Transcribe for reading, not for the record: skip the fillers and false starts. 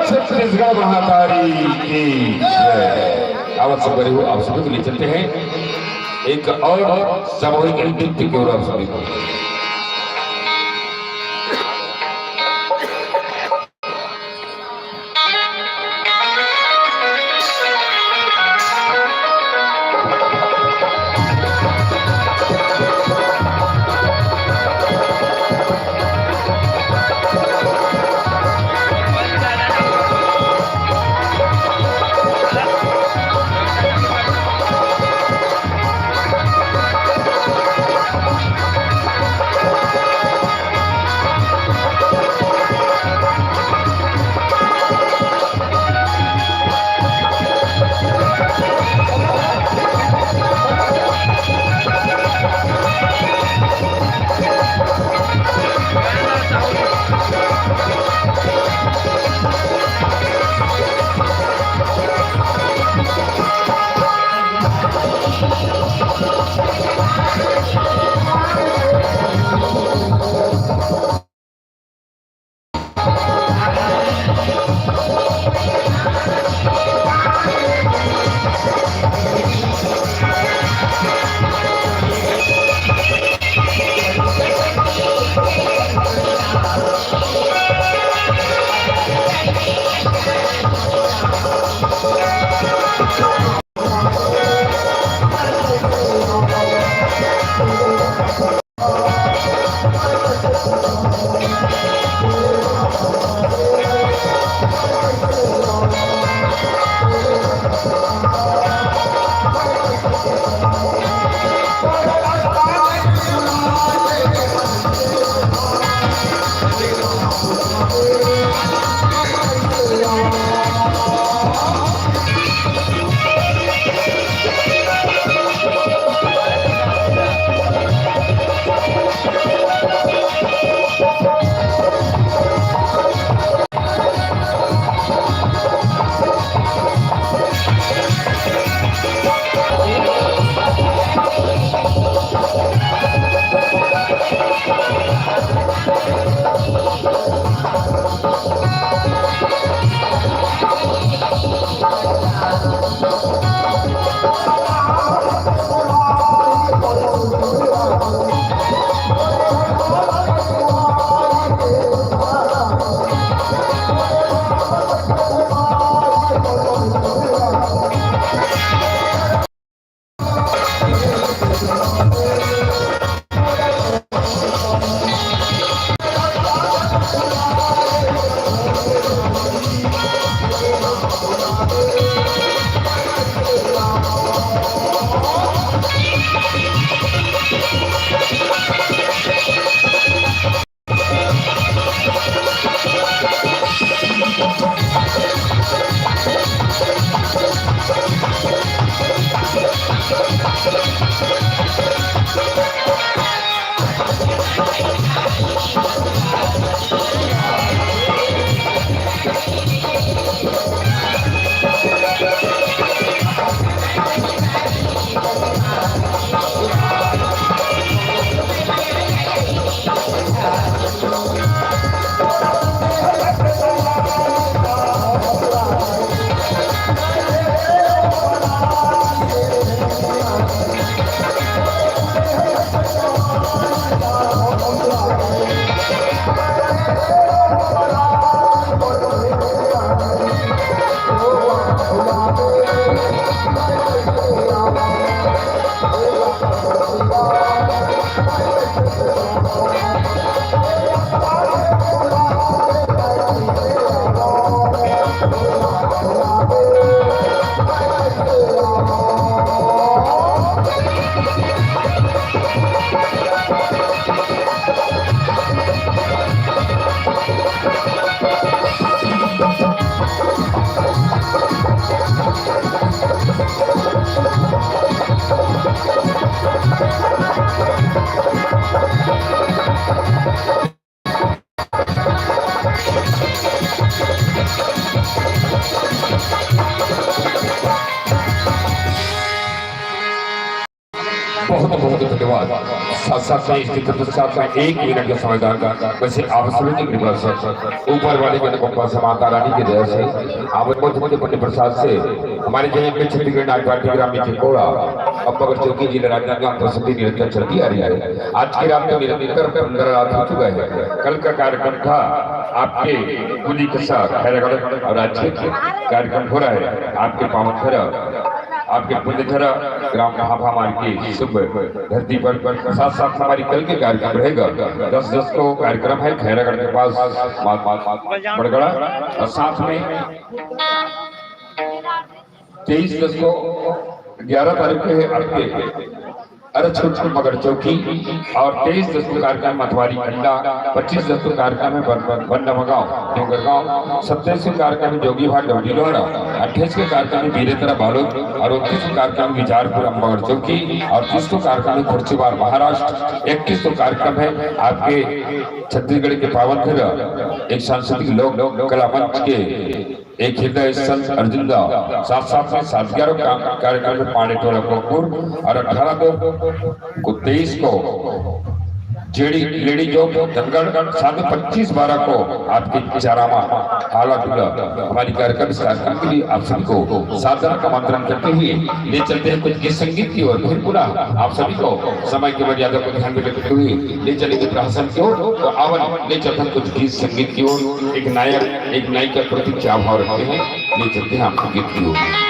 छत्तीसगढ़ महातारी की जय। आवत से बड़े हो आप सभी को ले चलते हैं एक और सामूहिक नृत्य की ओर आप सभी को। बहुत बहुत धन्यवाद। साथ साथ में इसके साथ में 1 मिनट का समझदार का वैसे आप सभी की कृपा से ऊपर वाले के कृपा से माता रानी की दया से आवत बड़े प्रसाद से हमारे जगह में छत्तीसगढ़ नागपाटी ग्राम में चिकोड़ा अब अगर चौकी जिला राजनांदगांव प्रसिद्धि निरंतर चलती आ रही है। आज की रात में निरंतर 15 रात हो चुका है। कल का कार्यक्रम था आपके कुली के साथ खैरागढ़ और आज के कार्यक्रम हो रहा है आपके पावनखरा आपके पुण्यधरा ग्राम महाभामार की शुभ धरती पर साथ साथ हमारी कल के कार्यक्रम रहेगा 10 को कार्यक्रम है खैरागढ़ के पास बड़गड़ा और साथ में 23 को 11 तारीख को है आपके अरछुट मगर चौकी और 23 को कार्यक्रम मथवारी अंडा 25 को कार्यक्रम है बनगांव डोंगरगांव 27 को कार्यक्रम है जोगी भाट डोडी लोहरा 28 के कार्यक्रम में बीरेतरा बालोद और 29 को कार्यक्रम विचारपुर मगर चौकी और 30 को कार्यक्रम है खुर्चीबार महाराष्ट्र 31 को कार्यक्रम है आपके छत्तीसगढ़ के पावनखर एक सांस्कृतिक लोक कला मंच के एक हृदय संत अर्जुनदा साथ साथ में 11 कार्यक्रम में पांडे टोला कोकपुर और 18 को 23 को जेडी लेडी जो धनगढ़ साथ में 25-12 को आपके चारामा हालात हमारी कार्यक्रम इस कार्यक्रम के लिए आप सभी को साधना का आमंत्रण करते हुए ले चलते हैं कुछ गीत संगीत की ओर। फिर पुनः आप सभी को समय की मर्यादा को ध्यान में रखते हुए ले चलेंगे प्रहसन की ओर। तो आवन ले चलते हैं कुछ गीत संगीत की ओर। एक नायक एक नायिका प्रति क्या भाव रखते हैं ले चलते हैं आपको गीत की ओर।